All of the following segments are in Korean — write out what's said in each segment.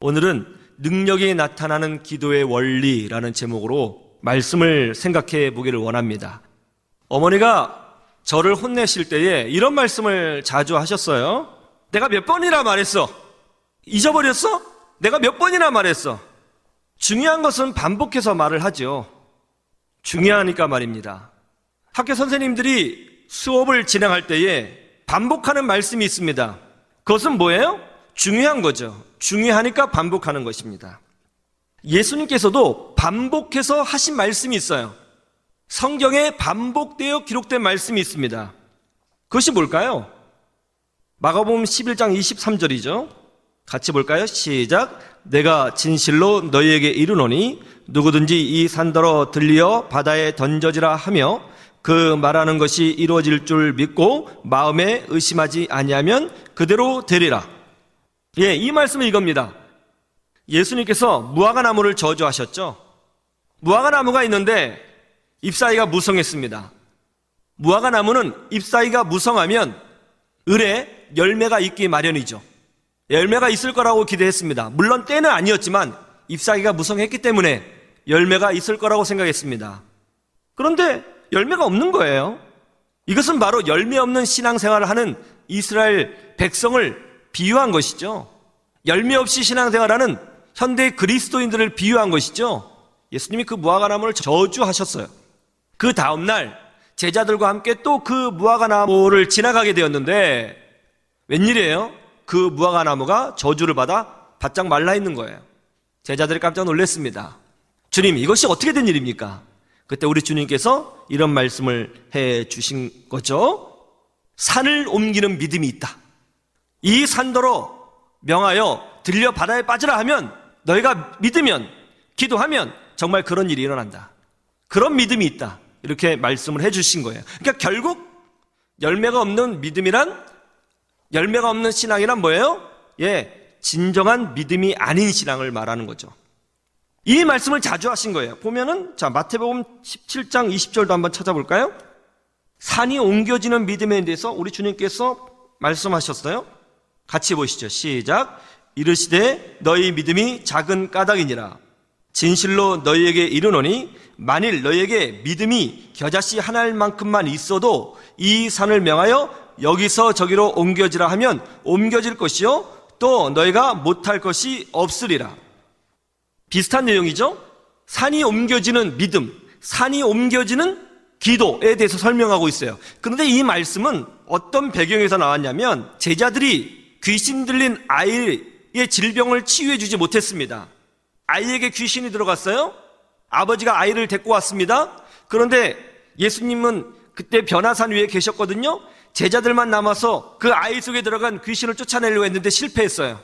오늘은 능력이 나타나는 기도의 원리라는 제목으로 말씀을 생각해 보기를 원합니다. 어머니가 저를 혼내실 때에 이런 말씀을 자주 하셨어요. 내가 몇 번이나 말했어? 잊어버렸어? 내가 몇 번이나 말했어? 중요한 것은 반복해서 말을 하죠. 중요하니까 말입니다. 학교 선생님들이 수업을 진행할 때에 반복하는 말씀이 있습니다. 그것은 뭐예요? 중요한 거죠. 중요하니까 반복하는 것입니다. 예수님께서도 반복해서 하신 말씀이 있어요. 성경에 반복되어 기록된 말씀이 있습니다. 그것이 뭘까요? 마가복음 11장 23절이죠. 같이 볼까요? 시작. 내가 진실로 너희에게 이르노니 누구든지 이 산더러 들리어 바다에 던져지라 하며 그 말하는 것이 이루어질 줄 믿고 마음에 의심하지 아니하면 그대로 되리라. 이 말씀은 이겁니다. 예수님께서 무화과나무를 저주하셨죠. 무화과나무가 있는데 잎사귀가 무성했습니다. 무화과나무는 잎사귀가 무성하면 을에 열매가 있기 마련이죠. 열매가 있을 거라고 기대했습니다. 물론 때는 아니었지만 잎사귀가 무성했기 때문에 열매가 있을 거라고 생각했습니다. 그런데 열매가 없는 거예요. 이것은 바로 열매 없는 신앙생활을 하는 이스라엘 백성을 비유한 것이죠. 열매 없이 신앙생활하는 현대 그리스도인들을 비유한 것이죠. 예수님이 그 무화과나무를 저주하셨어요. 그 다음날 제자들과 함께 또 그 무화과나무를 지나가게 되었는데 웬일이에요? 그 무화과나무가 저주를 받아 바짝 말라 있는 거예요. 제자들이 깜짝 놀랐습니다. 주님, 이것이 어떻게 된 일입니까? 그때 우리 주님께서 이런 말씀을 해 주신 거죠. 산을 옮기는 믿음이 있다. 이 산더러 명하여 들려 바다에 빠지라 하면 너희가 믿으면, 기도하면 정말 그런 일이 일어난다. 그런 믿음이 있다. 이렇게 말씀을 해 주신 거예요. 그러니까 결국 열매가 없는 믿음이란, 열매가 없는 신앙이란 뭐예요? 진정한 믿음이 아닌 신앙을 말하는 거죠. 이 말씀을 자주 하신 거예요. 보면은 마태복음 17장 20절도 한번 찾아볼까요? 산이 옮겨지는 믿음에 대해서 우리 주님께서 말씀하셨어요. 같이 보시죠. 시작. 이르시되 너희 믿음이 작은 까닭이니라. 진실로 너희에게 이르노니 만일 너희에게 믿음이 겨자씨 하나만큼만 있어도 이 산을 명하여 여기서 저기로 옮겨지라 하면 옮겨질 것이요 또 너희가 못할 것이 없으리라. 비슷한 내용이죠. 산이 옮겨지는 믿음, 산이 옮겨지는 기도에 대해서 설명하고 있어요. 그런데 이 말씀은 어떤 배경에서 나왔냐면 제자들이 귀신 들린 아이의 질병을 치유해 주지 못했습니다. 아이에게 귀신이 들어갔어요. 아버지가 아이를 데리고 왔습니다. 그런데 예수님은 그때 변화산 위에 계셨거든요. 제자들만 남아서 그 아이 속에 들어간 귀신을 쫓아내려고 했는데 실패했어요.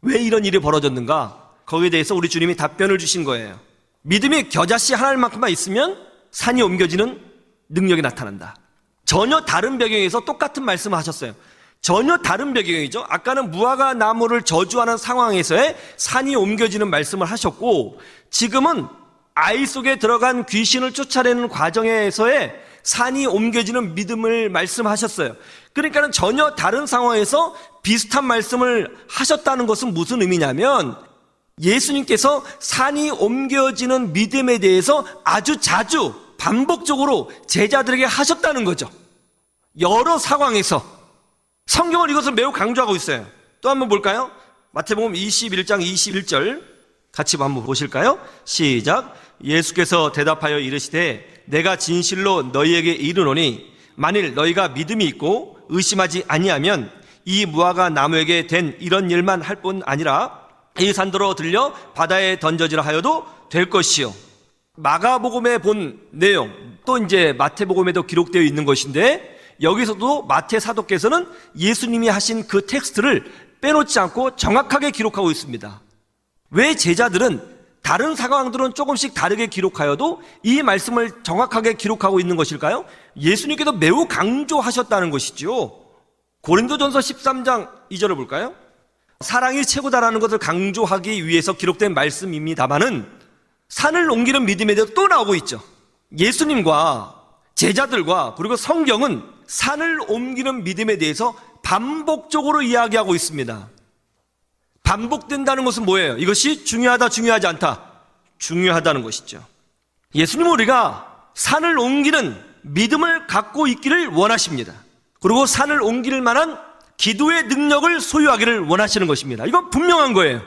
왜 이런 일이 벌어졌는가? 거기에 대해서 우리 주님이 답변을 주신 거예요. 믿음이 겨자씨 하나만큼만 있으면 산이 옮겨지는 능력이 나타난다. 전혀 다른 배경에서 똑같은 말씀을 하셨어요. 전혀 다른 배경이죠. 아까는 무화과 나무를 저주하는 상황에서의 산이 옮겨지는 말씀을 하셨고, 지금은 아이 속에 들어간 귀신을 쫓아내는 과정에서의 산이 옮겨지는 믿음을 말씀하셨어요. 그러니까는 전혀 다른 상황에서 비슷한 말씀을 하셨다는 것은 무슨 의미냐면 예수님께서 산이 옮겨지는 믿음에 대해서 아주 자주 반복적으로 제자들에게 하셨다는 거죠. 여러 상황에서 성경은 이것을 매우 강조하고 있어요. 또 한번 볼까요? 마태복음 21장 21절 같이 한번 보실까요? 시작. 예수께서 대답하여 이르시되 내가 진실로 너희에게 이르노니 만일 너희가 믿음이 있고 의심하지 아니하면 이 무화과 나무에게 된 이런 일만 할 뿐 아니라 이 산더러 들려 바다에 던져지라 하여도 될 것이요. 마가복음에 본 내용 또 이제 마태복음에도 기록되어 있는 것인데 여기서도 마태 사도께서는 예수님이 하신 그 텍스트를 빼놓지 않고 정확하게 기록하고 있습니다. 왜 제자들은 다른 상황들은 조금씩 다르게 기록하여도 이 말씀을 정확하게 기록하고 있는 것일까요? 예수님께서 매우 강조하셨다는 것이죠. 고린도전서 13장 2절을 볼까요? 사랑이 최고다라는 것을 강조하기 위해서 기록된 말씀입니다만은 산을 옮기는 믿음에 대해서 또 나오고 있죠. 예수님과 제자들과 그리고 성경은 산을 옮기는 믿음에 대해서 반복적으로 이야기하고 있습니다. 반복된다는 것은 뭐예요? 이것이 중요하다, 중요하지 않다? 중요하다는 것이죠. 예수님은 우리가 산을 옮기는 믿음을 갖고 있기를 원하십니다. 그리고 산을 옮길 만한 기도의 능력을 소유하기를 원하시는 것입니다. 이건 분명한 거예요.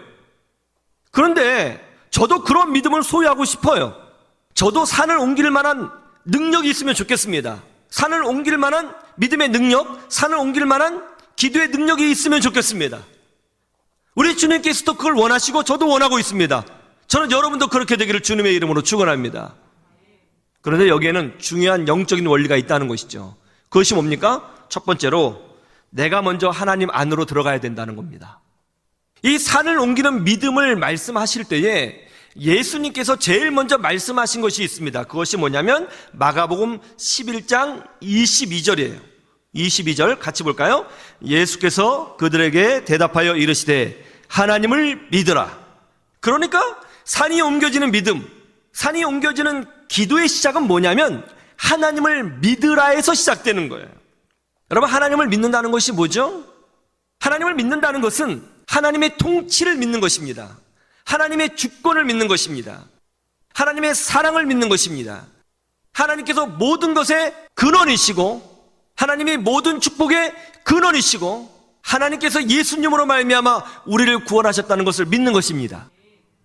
그런데 저도 그런 믿음을 소유하고 싶어요. 저도 산을 옮길 만한 능력이 있으면 좋겠습니다. 산을 옮길 만한 믿음의 능력, 산을 옮길 만한 기도의 능력이 있으면 좋겠습니다. 우리 주님께서도 그걸 원하시고 저도 원하고 있습니다. 저는 여러분도 그렇게 되기를 주님의 이름으로 축원합니다. 그런데 여기에는 중요한 영적인 원리가 있다는 것이죠. 그것이 뭡니까? 첫 번째로 내가 먼저 하나님 안으로 들어가야 된다는 겁니다. 이 산을 옮기는 믿음을 말씀하실 때에 예수님께서 제일 먼저 말씀하신 것이 있습니다. 그것이 뭐냐면 마가복음 11장 22절이에요. 22절 같이 볼까요? 예수께서 그들에게 대답하여 이르시되 하나님을 믿으라. 그러니까 산이 옮겨지는 믿음, 산이 옮겨지는 기도의 시작은 뭐냐면 하나님을 믿으라에서 시작되는 거예요. 여러분, 하나님을 믿는다는 것이 뭐죠? 하나님을 믿는다는 것은 하나님의 통치를 믿는 것입니다. 하나님의 주권을 믿는 것입니다. 하나님의 사랑을 믿는 것입니다. 하나님께서 모든 것의 근원이시고 하나님이 모든 축복의 근원이시고 하나님께서 예수님으로 말미암아 우리를 구원하셨다는 것을 믿는 것입니다.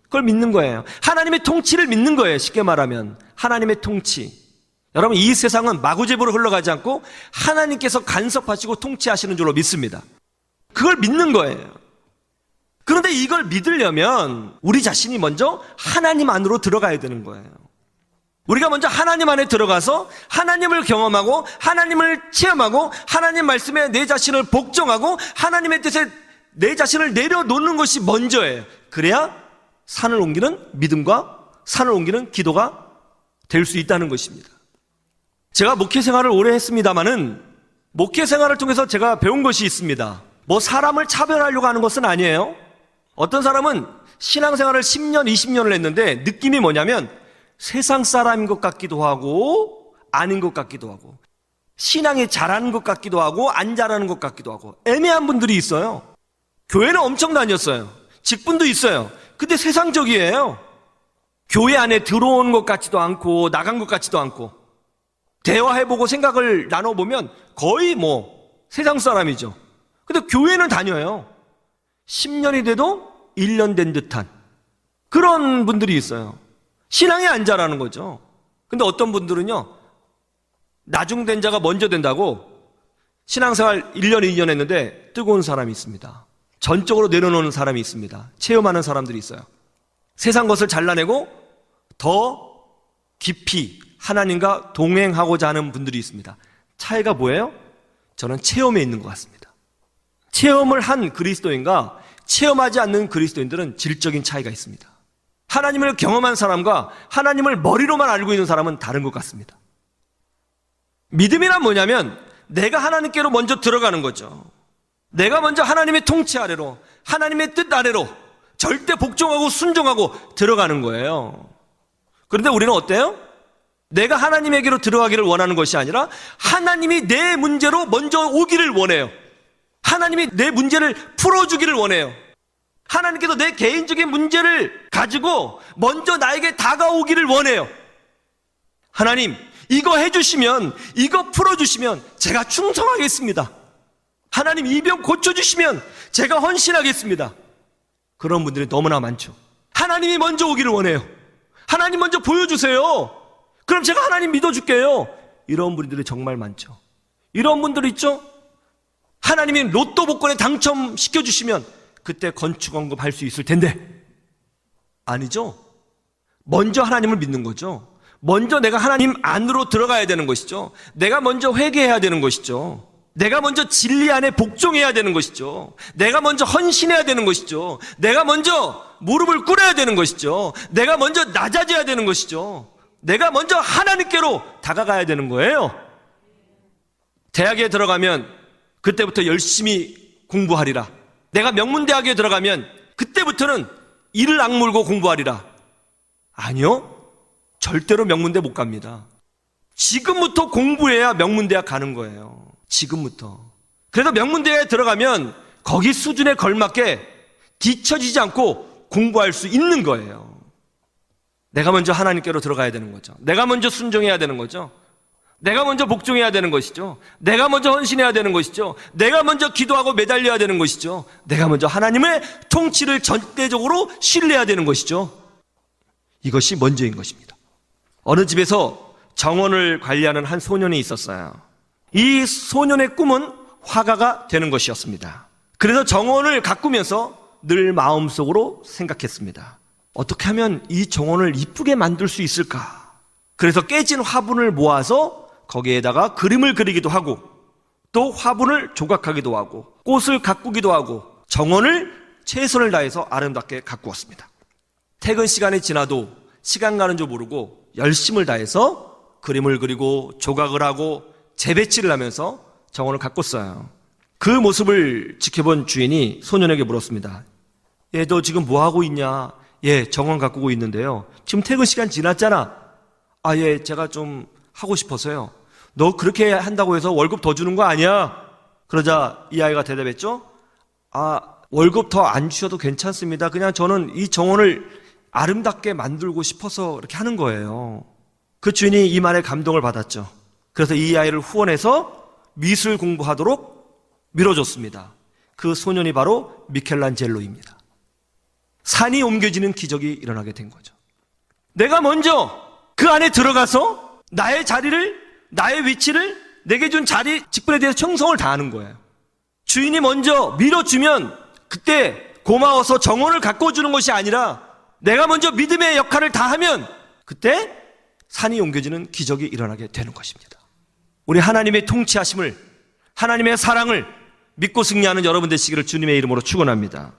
그걸 믿는 거예요. 하나님의 통치를 믿는 거예요. 쉽게 말하면 하나님의 통치. 여러분, 이 세상은 마구잡이로 흘러가지 않고 하나님께서 간섭하시고 통치하시는 줄로 믿습니다. 그걸 믿는 거예요. 그런데 이걸 믿으려면 우리 자신이 먼저 하나님 안으로 들어가야 되는 거예요. 우리가 먼저 하나님 안에 들어가서 하나님을 경험하고 하나님을 체험하고 하나님 말씀에 내 자신을 복종하고 하나님의 뜻에 내 자신을 내려놓는 것이 먼저예요. 그래야 산을 옮기는 믿음과 산을 옮기는 기도가 될 수 있다는 것입니다. 제가 목회 생활을 오래 했습니다마는 목회 생활을 통해서 제가 배운 것이 있습니다. 뭐 사람을 차별하려고 하는 것은 아니에요. 어떤 사람은 신앙생활을 10년, 20년을 했는데 느낌이 뭐냐면 세상 사람인 것 같기도 하고 아닌 것 같기도 하고 신앙이 잘하는 것 같기도 하고 안 잘하는 것 같기도 하고 애매한 분들이 있어요. 교회는 엄청 다녔어요. 직분도 있어요. 근데 세상적이에요. 교회 안에 들어온 것 같지도 않고 나간 것 같지도 않고 대화해보고 생각을 나눠보면 거의 뭐 세상 사람이죠. 근데 교회는 다녀요. 10년이 돼도 1년 된 듯한 그런 분들이 있어요. 신앙이 안 자라는 거죠. 근데 어떤 분들은요, 나중된 자가 먼저 된다고 신앙생활 1년, 2년 했는데 뜨거운 사람이 있습니다. 전적으로 내려놓는 사람이 있습니다. 체험하는 사람들이 있어요. 세상 것을 잘라내고 더 깊이 하나님과 동행하고자 하는 분들이 있습니다. 차이가 뭐예요? 저는 체험에 있는 것 같습니다. 체험을 한 그리스도인과 체험하지 않는 그리스도인들은 질적인 차이가 있습니다. 하나님을 경험한 사람과 하나님을 머리로만 알고 있는 사람은 다른 것 같습니다. 믿음이란 뭐냐면 내가 하나님께로 먼저 들어가는 거죠. 내가 먼저 하나님의 통치 아래로, 하나님의 뜻 아래로 절대 복종하고 순종하고 들어가는 거예요. 그런데 우리는 어때요? 내가 하나님에게로 들어가기를 원하는 것이 아니라 하나님이 내 문제로 먼저 오기를 원해요. 하나님이 내 문제를 풀어주기를 원해요. 하나님께서 내 개인적인 문제를 가지고 먼저 나에게 다가오기를 원해요. 하나님, 이거 해주시면, 이거 풀어주시면 제가 충성하겠습니다. 하나님, 이 병 고쳐주시면 제가 헌신하겠습니다. 그런 분들이 너무나 많죠. 하나님이 먼저 오기를 원해요. 하나님 먼저 보여주세요. 그럼 제가 하나님 믿어줄게요. 이런 분들이 정말 많죠. 이런 분들 있죠? 하나님이 로또 복권에 당첨시켜주시면 그때 건축원금 할 수 있을 텐데 아니죠. 먼저 하나님을 믿는 거죠. 먼저 내가 하나님 안으로 들어가야 되는 것이죠. 내가 먼저 회개해야 되는 것이죠. 내가 먼저 진리 안에 복종해야 되는 것이죠. 내가 먼저 헌신해야 되는 것이죠. 내가 먼저 무릎을 꿇어야 되는 것이죠. 내가 먼저 낮아져야 되는 것이죠. 내가 먼저 하나님께로 다가가야 되는 거예요. 대학에 들어가면 그때부터 열심히 공부하리라. 내가 명문대학에 들어가면 그때부터는 이를 악물고 공부하리라. 아니요. 절대로 명문대 못 갑니다. 지금부터 공부해야 명문대학 가는 거예요. 지금부터. 그래서 명문대에 들어가면 거기 수준에 걸맞게 뒤처지지 않고 공부할 수 있는 거예요. 내가 먼저 하나님께로 들어가야 되는 거죠. 내가 먼저 순종해야 되는 거죠. 내가 먼저 복종해야 되는 것이죠. 내가 먼저 헌신해야 되는 것이죠. 내가 먼저 기도하고 매달려야 되는 것이죠. 내가 먼저 하나님의 통치를 전대적으로 신뢰해야 되는 것이죠. 이것이 먼저인 것입니다. 어느 집에서 정원을 관리하는 한 소년이 있었어요. 이 소년의 꿈은 화가가 되는 것이었습니다. 그래서 정원을 가꾸면서 늘 마음속으로 생각했습니다. 어떻게 하면 이 정원을 이쁘게 만들 수 있을까? 그래서 깨진 화분을 모아서 거기에다가 그림을 그리기도 하고 또 화분을 조각하기도 하고 꽃을 가꾸기도 하고 정원을 최선을 다해서 아름답게 가꾸었습니다. 퇴근 시간이 지나도 시간 가는 줄 모르고 열심을 다해서 그림을 그리고 조각을 하고 재배치를 하면서 정원을 가꿨어요. 그 모습을 지켜본 주인이 소년에게 물었습니다. 예, 너 지금 뭐 하고 있냐? 예, 정원 가꾸고 있는데요. 지금 퇴근 시간 지났잖아. 아, 예, 제가 좀 하고 싶어서요. 너 그렇게 한다고 해서 월급 더 주는 거 아니야? 그러자 이 아이가 대답했죠. 아, 월급 더 안 주셔도 괜찮습니다. 그냥 저는 이 정원을 아름답게 만들고 싶어서 이렇게 하는 거예요. 그 주인이 이 말에 감동을 받았죠. 그래서 이 아이를 후원해서 미술 공부하도록 밀어줬습니다. 그 소년이 바로 미켈란젤로입니다. 산이 옮겨지는 기적이 일어나게 된 거죠. 내가 먼저 그 안에 들어가서 나의 자리를, 나의 위치를, 내게 준 자리, 직분에 대해서 충성을 다하는 거예요. 주인이 먼저 밀어주면 그때 고마워서 정원을 가꿔주는 것이 아니라 내가 먼저 믿음의 역할을 다하면 그때 산이 옮겨지는 기적이 일어나게 되는 것입니다. 우리 하나님의 통치하심을, 하나님의 사랑을 믿고 승리하는 여러분 되시기를 주님의 이름으로 축원합니다.